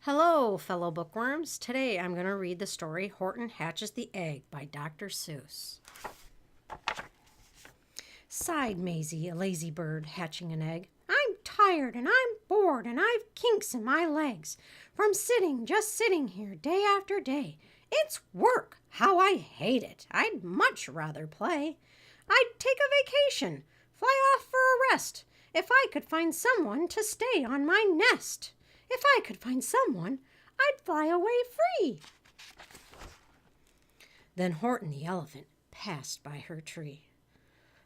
Hello, fellow bookworms. Today I'm going to read the story Horton Hatches the Egg by Dr. Seuss. Sighed Maisie, a lazy bird hatching an egg. I'm tired and I'm bored and I've kinks in my legs from just sitting here day after day. It's work. How I hate it. I'd much rather play. I'd take a vacation, fly off for a rest, if I could find someone to stay on my nest. If I could find someone, I'd fly away free. Then Horton the elephant passed by her tree.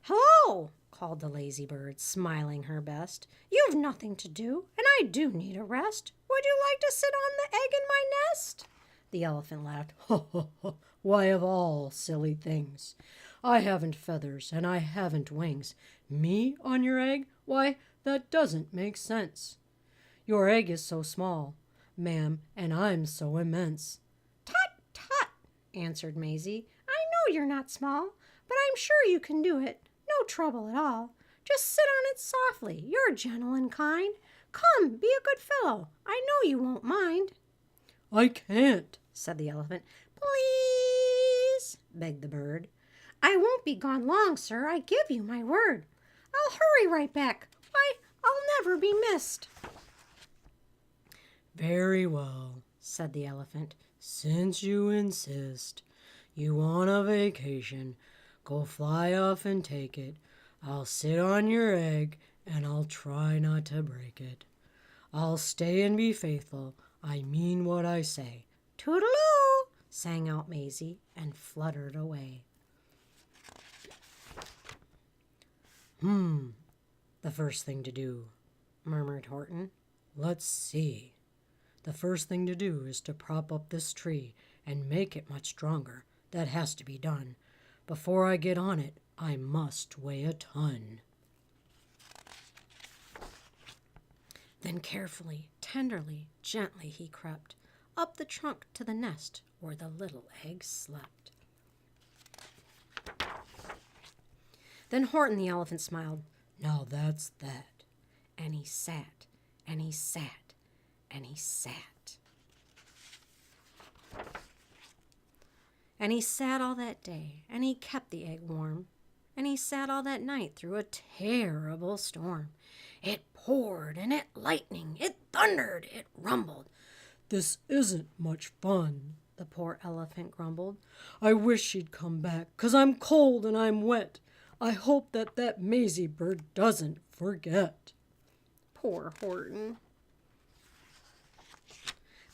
Hello, called the lazy bird, smiling her best. You've nothing to do, and I do need a rest. Would you like to sit on the egg in my nest? The elephant laughed. Ho, ho, ho. Why, of all silly things, I haven't feathers and I haven't wings. Me on your egg? Why, that doesn't make sense. Your egg is so small, ma'am, and I'm so immense. Tut, tut, answered Maisie. I know you're not small, but I'm sure you can do it. No trouble at all. Just sit on it softly. You're gentle and kind. Come, be a good fellow. I know you won't mind. I can't, said the elephant. Please, begged the bird. I won't be gone long, sir. I give you my word. I'll hurry right back. Why, I'll never be missed. Very well, said the elephant. Since you insist, you want a vacation, go fly off and take it. I'll sit on your egg, and I'll try not to break it. I'll stay and be faithful. I mean what I say. Toodaloo, sang out Maisie, and fluttered away. The first thing to do, murmured Horton. Let's see. The first thing to do is to prop up this tree and make it much stronger. That has to be done. Before I get on it, I must weigh a ton. Then carefully, tenderly, gently he crept up the trunk to the nest where the little egg slept. Then Horton the elephant smiled. Now that's that. And he sat, and he sat, and he sat. And he sat all that day, and he kept the egg warm. And he sat all that night through a terrible storm. It poured, and it lightened, it thundered, it rumbled. This isn't much fun, the poor elephant grumbled. I wish she'd come back, 'cause I'm cold and I'm wet. I hope that Maisie bird doesn't forget. Poor Horton.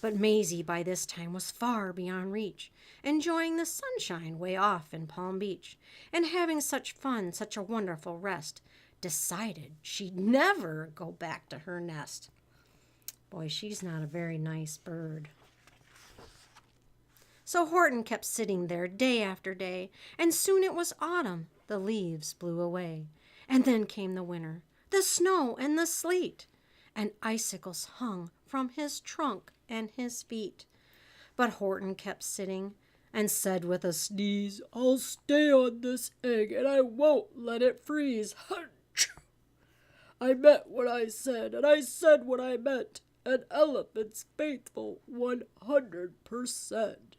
But Maisie by this time was far beyond reach, enjoying the sunshine way off in Palm Beach, and having such fun, such a wonderful rest, decided she'd never go back to her nest. Boy, she's not a very nice bird. So Horton kept sitting there day after day, and soon it was autumn. The leaves blew away, and then came the winter, the snow and the sleet, and icicles hung from his trunk and his feet. But Horton kept sitting and said with a sneeze, I'll stay on this egg and I won't let it freeze. I meant what I said and I said what I meant. An elephant's faithful 100%.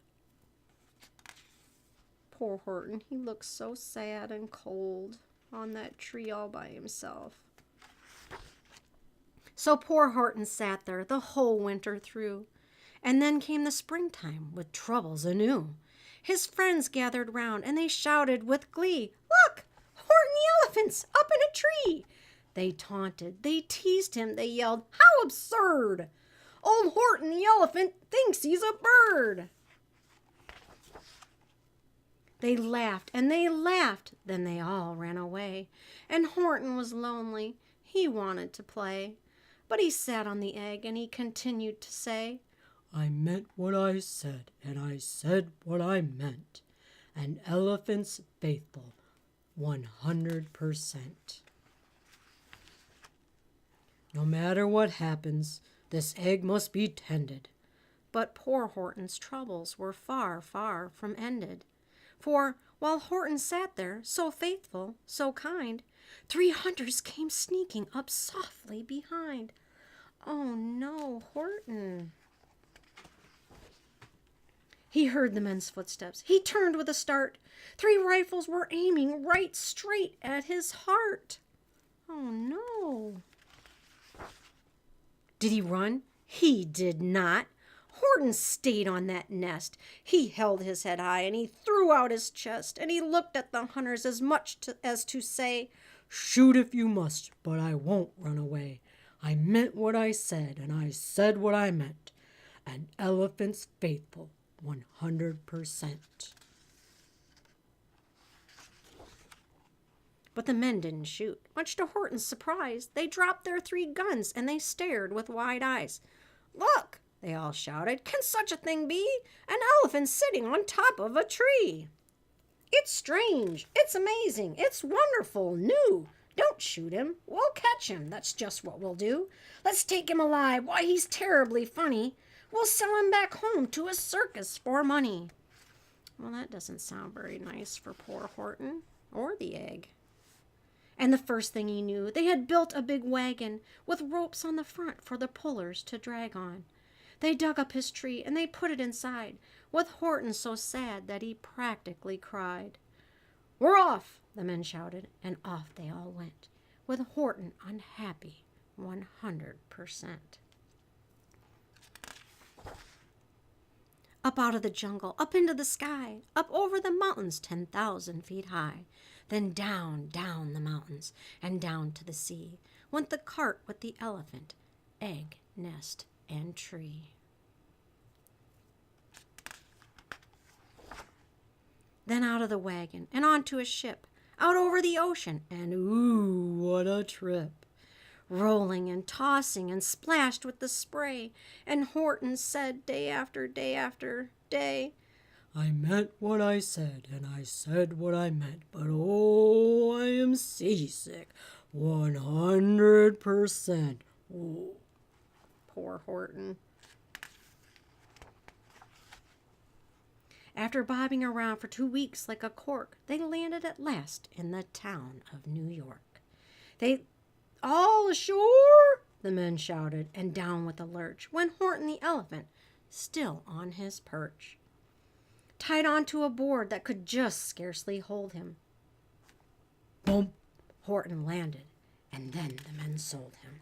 Poor Horton, he looked so sad and cold on that tree all by himself. So poor Horton sat there the whole winter through. And then came the springtime with troubles anew. His friends gathered round and they shouted with glee, Look, Horton the elephant's up in a tree. They taunted, they teased him, they yelled, How absurd! Old Horton the elephant thinks he's a bird. They laughed and they laughed, then they all ran away. And Horton was lonely, he wanted to play. But he sat on the egg and he continued to say, I meant what I said, and I said what I meant. An elephant's faithful 100%. No matter what happens, this egg must be tended. But poor Horton's troubles were far, far from ended. For while Horton sat there, so faithful, so kind, 3 hunters came sneaking up softly behind. Oh no, Horton, He heard the men's footsteps. He turned with a start. 3 rifles were aiming right straight at his heart. Oh, no. Did he run? He did not. Horton stayed on that nest. He held his head high, and he threw out his chest, and he looked at the hunters as much as to say, "Shoot if you must, but I won't run away. I meant what I said, and I said what I meant. An elephant's faithful, 100%. But the men didn't shoot. Much to Horton's surprise, they dropped their 3 guns, and they stared with wide eyes. "Look!" they all shouted. "Can such a thing be? An elephant sitting on top of a tree! It's strange. It's amazing. It's wonderful. New. Don't shoot him. We'll catch him. That's just what we'll do. Let's take him alive. Why, he's terribly funny. We'll sell him back home to a circus for money." Well, that doesn't sound very nice for poor Horton or the egg. And the first thing he knew, they had built a big wagon with ropes on the front for the pullers to drag on. They dug up his tree and they put it inside, with Horton so sad that he practically cried. "We're off," the men shouted, and off they all went, with Horton unhappy 100%. Up out of the jungle, up into the sky, up over the mountains 10,000 feet high. Then down, down the mountains, and down to the sea went the cart with the elephant, egg, nest, and tree. Then out of the wagon, and onto a ship, out over the ocean, and ooh, what a trip! Rolling and tossing and splashed with the spray, and Horton said day after day after day, "I meant what I said, and I said what I meant, but oh, I am seasick, 100%. Oh, poor Horton." After bobbing around for 2 weeks like a cork, they landed at last in the town of New York. They all ashore, the men shouted, and down with a lurch went Horton the elephant, still on his perch, tied onto a board that could just scarcely hold him. Bump! Horton landed, and then the men sold him.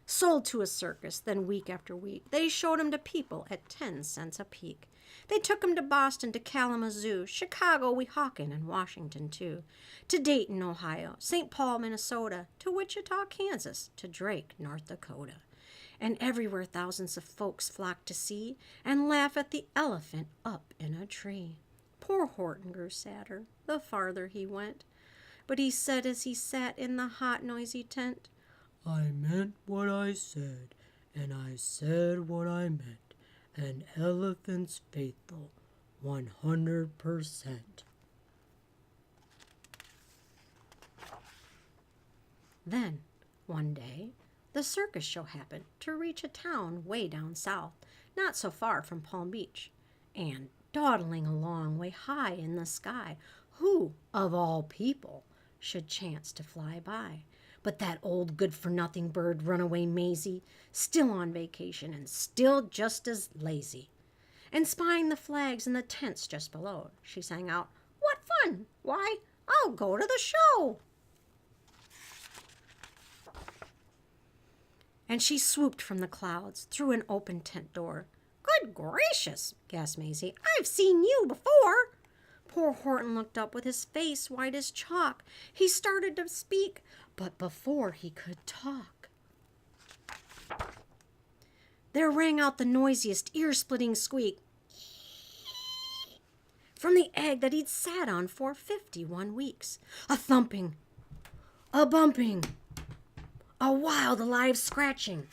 Sold to a circus, then week after week, they showed him to people at 10 cents a peek. They took him to Boston, to Kalamazoo, Chicago, Weehawken, and Washington, too, to Dayton, Ohio, St. Paul, Minnesota, to Wichita, Kansas, to Drake, North Dakota. And everywhere thousands of folks flocked to see and laugh at the elephant up in a tree. Poor Horton grew sadder the farther he went, but he said as he sat in the hot, noisy tent, "I meant what I said, and I said what I meant. An elephant's faithful, 100%. Then, one day, the circus show happened to reach a town way down south, not so far from Palm Beach. And dawdling along way high in the sky, who, of all people, should chance to fly by but that old good-for-nothing bird, Runaway Maisie, still on vacation and still just as lazy. And spying the flags in the tents just below, she sang out, "What fun! Why, I'll go to the show!" And she swooped from the clouds through an open tent door. "Good gracious!" gasped Maisie. "I've seen you before!" Poor Horton looked up with his face white as chalk. He started to speak, but before he could talk, there rang out the noisiest, ear-splitting squeak from the egg that he'd sat on for 51 weeks. A thumping, a bumping, a wild, alive scratching.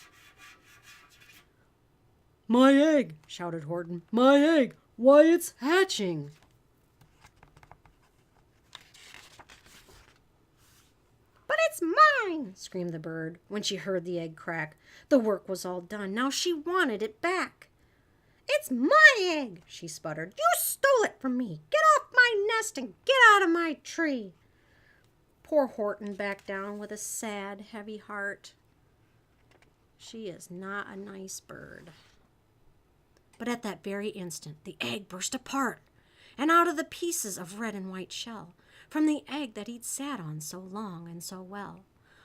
"My egg!" shouted Horton. "My egg! Why, it's hatching!" "But it's mine!" screamed the bird when she heard the egg crack. The work was all done. Now she wanted it back. "It's my egg!" she sputtered. "You stole it from me! Get off my nest and get out of my tree!" Poor Horton backed down with a sad, heavy heart. She is not a nice bird. But at that very instant, the egg burst apart, and out of the pieces of red and white shell, from the egg that he'd sat on so long and so well,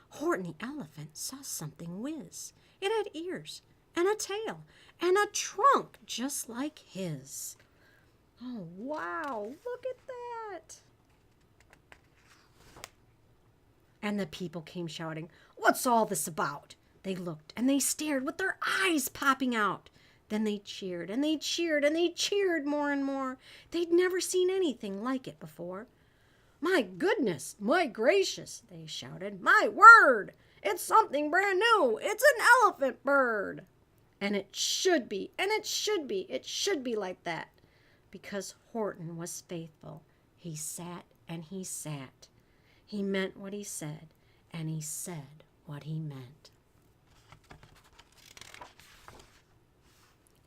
Horton the elephant saw something whiz. It had ears and a tail and a trunk just like his. Oh, wow, look at that. And the people came shouting, "What's all this about?" They looked and they stared with their eyes popping out. Then they cheered and they cheered and they cheered more and more. They'd never seen anything like it before. "My goodness, my gracious," they shouted. "My word, it's something brand new. It's an elephant bird." And it should be, and it should be, it should be like that. Because Horton was faithful. He sat and he sat. He meant what he said, and he said what he meant.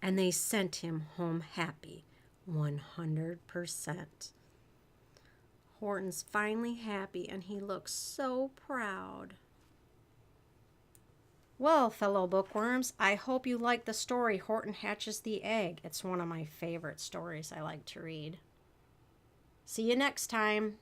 And they sent him home happy, 100%. Horton's finally happy, and he looks so proud. Well, fellow bookworms, I hope you like the story Horton Hatches the Egg. It's one of my favorite stories I like to read. See you next time.